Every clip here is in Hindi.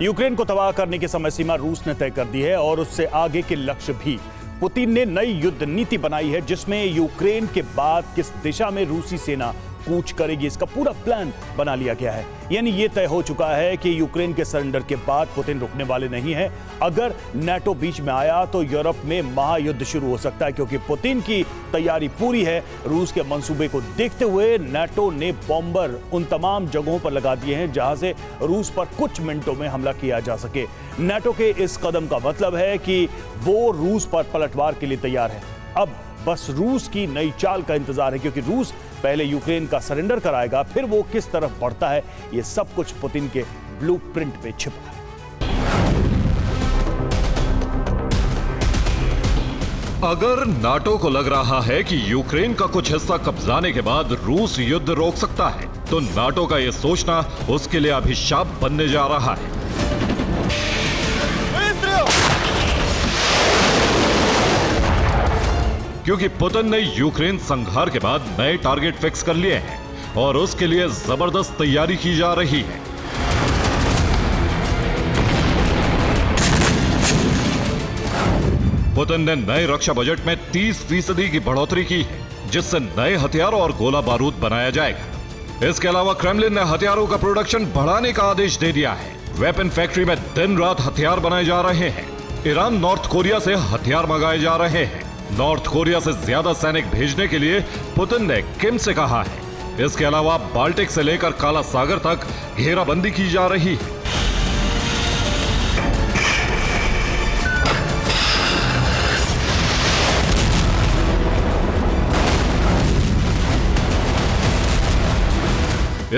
यूक्रेन को तबाह करने की समय सीमा रूस ने तय कर दी है और उससे आगे के लक्ष्य भी। पुतिन ने नई युद्ध नीति बनाई है जिसमें यूक्रेन के बाद किस दिशा में रूसी सेना कूच करेगी, इसका पूरा प्लान बना लिया गया है। यानी ये तय हो चुका है कि यूक्रेन के सरेंडर के बाद पुतिन रुकने वाले नहीं हैं। अगर नाटो बीच में आया तो यूरोप में महायुद्ध शुरू हो सकता है, क्योंकि पुतिन की तैयारी पूरी है। रूस के मंसूबे को देखते हुए नाटो ने बॉम्बर उन तमाम जगहों पर लगा दिए हैं जहां से रूस पर कुछ मिनटों में हमला किया जा सके। नाटो के इस कदम का मतलब है कि वो रूस पर पलटवार के लिए तैयार है। अब बस रूस की नई चाल का इंतजार है, क्योंकि रूस पहले यूक्रेन का सरेंडर कराएगा, फिर वो किस तरफ बढ़ता है ये सब कुछ पुतिन के ब्लूप्रिंट पे छिपा है। अगर नाटो को लग रहा है कि यूक्रेन का कुछ हिस्सा कब्जाने के बाद रूस युद्ध रोक सकता है, तो नाटो का यह सोचना उसके लिए अभिशाप बनने जा रहा है। क्योंकि पुतिन ने यूक्रेन संहार के बाद नए टारगेट फिक्स कर लिए हैं और उसके लिए जबरदस्त तैयारी की जा रही है। पुतिन ने नए रक्षा बजट में 30% की बढ़ोतरी की है, जिससे नए हथियार और गोला बारूद बनाया जाएगा। इसके अलावा क्रेमलिन ने हथियारों का प्रोडक्शन बढ़ाने का आदेश दे दिया है। वेपन फैक्ट्री में दिन रात हथियार बनाए जा रहे हैं। ईरान नॉर्थ कोरिया से हथियार मंगाए जा रहे हैं। नॉर्थ कोरिया से ज्यादा सैनिक भेजने के लिए पुतिन ने किम से कहा है। इसके अलावा बाल्टिक से लेकर काला सागर तक घेराबंदी की जा रही है।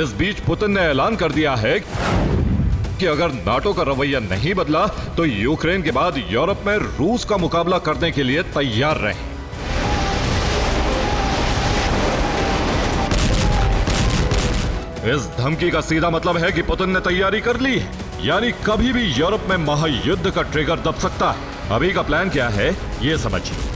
इस बीच पुतिन ने ऐलान कर दिया है कि अगर नाटो का रवैया नहीं बदला तो यूक्रेन के बाद यूरोप में रूस का मुकाबला करने के लिए तैयार रहे। इस धमकी का सीधा मतलब है कि पुतिन ने तैयारी कर ली है, यानी कभी भी यूरोप में महायुद्ध का ट्रिगर दब सकता है। अभी का प्लान क्या है यह समझिए।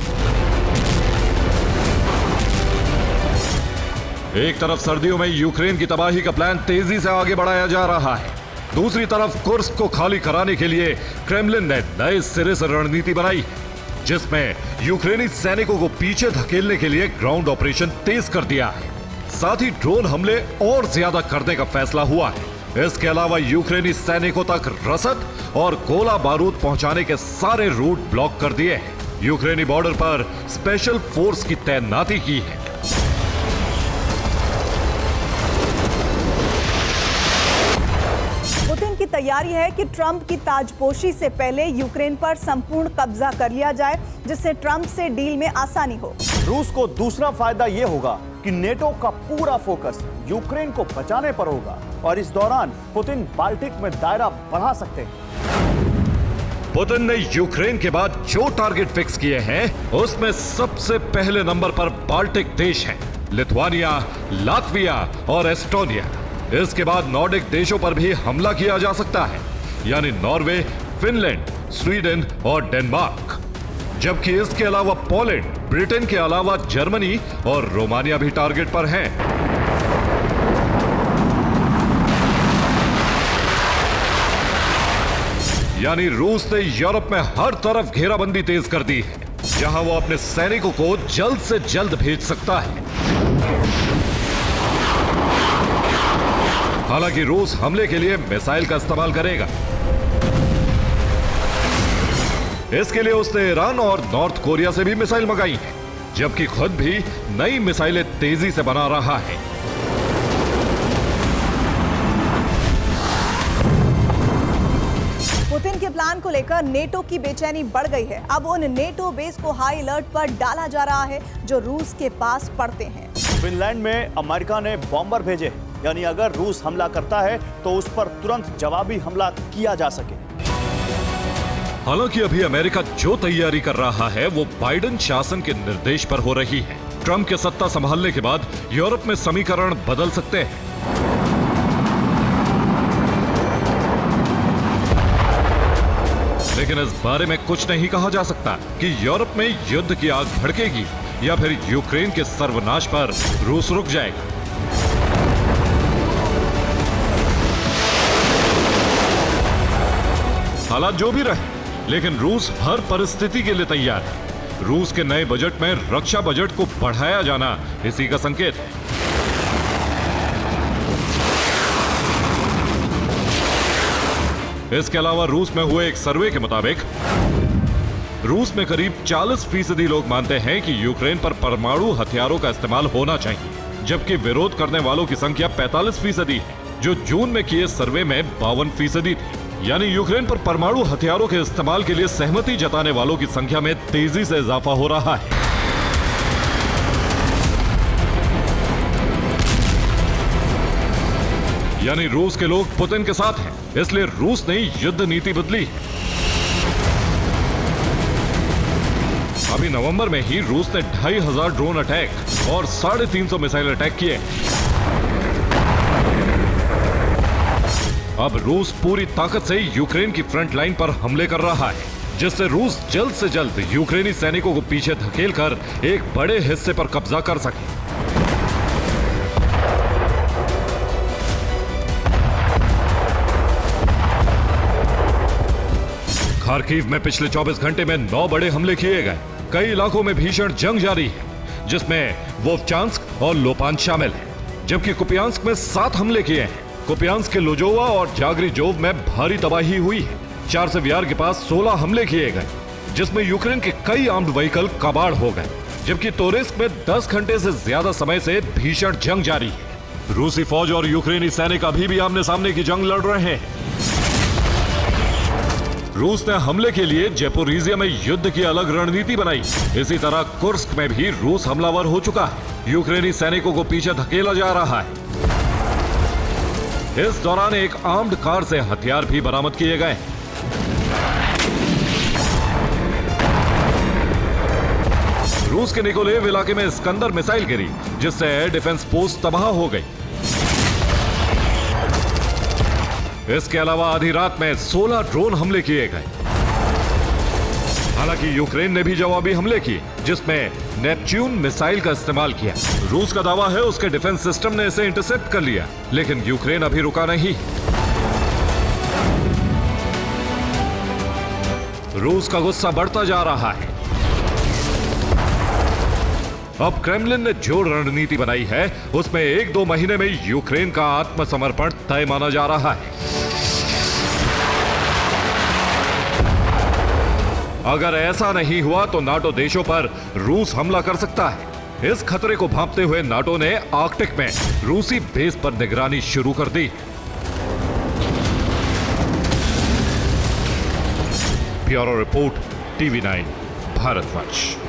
एक तरफ सर्दियों में यूक्रेन की तबाही का प्लान तेजी से आगे बढ़ाया जा रहा है, दूसरी तरफ कुर्स्क को खाली कराने के लिए क्रेमलिन ने नए सिरे से रणनीति बनाई है, जिसमें यूक्रेनी सैनिकों को पीछे धकेलने के लिए ग्राउंड ऑपरेशन तेज कर दिया है। साथ ही ड्रोन हमले और ज्यादा करने का फैसला हुआ है। इसके अलावा यूक्रेनी सैनिकों तक रसद और गोला बारूद पहुंचाने के सारे रूट ब्लॉक कर दिए हैं। यूक्रेनी बॉर्डर पर स्पेशल फोर्स की तैनाती की है। पुतिन की तैयारी है कि ट्रंप की ताजपोशी से पहले यूक्रेन पर संपूर्ण कब्जा कर लिया जाए, जिससे ट्रंप से डील में आसानी हो। रूस को दूसरा फायदा यह होगा कि नेटो का पूरा फोकस यूक्रेन को बचाने पर होगा और इस दौरान पुतिन बाल्टिक में दायरा बढ़ा सकते हैं। पुतिन ने यूक्रेन के बाद जो टारगेट फिक्स किए हैं उसमें सबसे पहले नंबर पर बाल्टिक देश हैं, लिथुआनिया, लातविया और एस्टोनिया। इसके बाद नॉर्डिक देशों पर भी हमला किया जा सकता है, यानी नॉर्वे, फिनलैंड, स्वीडन और डेनमार्क। जबकि इसके अलावा पोलैंड, ब्रिटेन के अलावा जर्मनी और रोमानिया भी टारगेट पर हैं। यानी रूस ने यूरोप में हर तरफ घेराबंदी तेज कर दी है, जहां वो अपने सैनिकों को जल्द से जल्द भेज सकता है। हालांकि रूस हमले के लिए मिसाइल का इस्तेमाल करेगा। इसके लिए उसने ईरान और नॉर्थ कोरिया से भी मिसाइल मंगाई है, जबकि खुद भी नई मिसाइलें तेजी से बना रहा है। पुतिन के प्लान को लेकर नेटो की बेचैनी बढ़ गई है। अब उन नेटो बेस को हाई अलर्ट पर डाला जा रहा है जो रूस के पास पड़ते हैं। फिनलैंड में अमेरिका ने बॉम्बर भेजे, यानी अगर रूस हमला करता है तो उस पर तुरंत जवाबी हमला किया जा सके। हालांकि अभी अमेरिका जो तैयारी कर रहा है वो बाइडेन शासन के निर्देश पर हो रही है। ट्रंप के सत्ता संभालने के बाद यूरोप में समीकरण बदल सकते हैं। लेकिन इस बारे में कुछ नहीं कहा जा सकता कि यूरोप में युद्ध की आग भड़केगी या फिर यूक्रेन के सर्वनाश पर रूस रुक जाएगा। हालात जो भी रहे, लेकिन रूस हर परिस्थिति के लिए तैयार है। रूस के नए बजट में रक्षा बजट को बढ़ाया जाना इसी का संकेत है। इसके अलावा रूस में हुए एक सर्वे के मुताबिक रूस में करीब 40% लोग मानते हैं कि यूक्रेन पर परमाणु हथियारों का इस्तेमाल होना चाहिए, जबकि विरोध करने वालों की संख्या 45% है, जो जून में किए सर्वे में 52% थी। यानी यूक्रेन पर परमाणु हथियारों के इस्तेमाल के लिए सहमति जताने वालों की संख्या में तेजी से इजाफा हो रहा है। यानी रूस के लोग पुतिन के साथ हैं, इसलिए रूस ने युद्ध नीति बदली है। अभी नवंबर में ही रूस ने 2500 ड्रोन अटैक और 350 मिसाइल अटैक किए। अब रूस पूरी ताकत से यूक्रेन की फ्रंट लाइन पर हमले कर रहा है, जिससे रूस जल्द से जल्द यूक्रेनी सैनिकों को पीछे धकेलकर एक बड़े हिस्से पर कब्जा कर सके। खार्किव में पिछले 24 घंटे में 9 बड़े हमले किए गए। कई इलाकों में भीषण जंग जारी है, जिसमें वोवचांस्क और लोपान शामिल है, जबकि कुपियांस्क में 7 हमले किए हैं। कुपियांस्क के लोजोवा और जागरीजोव में भारी तबाही हुई है। चार्सेवियार के पास 16 हमले किए गए, जिसमें यूक्रेन के कई आर्म्ड व्हीकल कबाड़ हो गए, जबकि तोरेस्क में 10 घंटे से ज्यादा समय से भीषण जंग जारी है। रूसी फौज और यूक्रेनी सैनिक अभी भी आमने सामने की जंग लड़ रहे हैं। रूस ने हमले के लिए ज़ेपोरिज़िया में युद्ध की अलग रणनीति बनाई। इसी तरह कुर्स्क में भी रूस हमलावर हो चुका है। यूक्रेनी सैनिकों को पीछे धकेला जा रहा है। इस दौरान एक आर्म्ड कार से हथियार भी बरामद किए गए। रूस के निकोलेव इलाके में स्कंदर मिसाइल गिरी, जिससे एयर डिफेंस पोस्ट तबाह हो गई। इसके अलावा आधी रात में 16 ड्रोन हमले किए गए। हालांकि यूक्रेन ने भी जवाबी हमले किए, जिसमें नेपच्यून मिसाइल का इस्तेमाल किया। रूस का दावा है उसके डिफेंस सिस्टम ने इसे इंटरसेप्ट कर लिया, लेकिन यूक्रेन अभी रुका नहीं। रूस का गुस्सा बढ़ता जा रहा है। अब क्रेमलिन ने जो रणनीति बनाई है, उसमें 1-2 महीने में यूक्रेन का आत्मसमर्पण तय माना जा रहा है। अगर ऐसा नहीं हुआ तो नाटो देशों पर रूस हमला कर सकता है। इस खतरे को भांपते हुए नाटो ने आर्कटिक में रूसी बेस पर निगरानी शुरू कर दी। Bureau report, TV9 Bharatvarsh.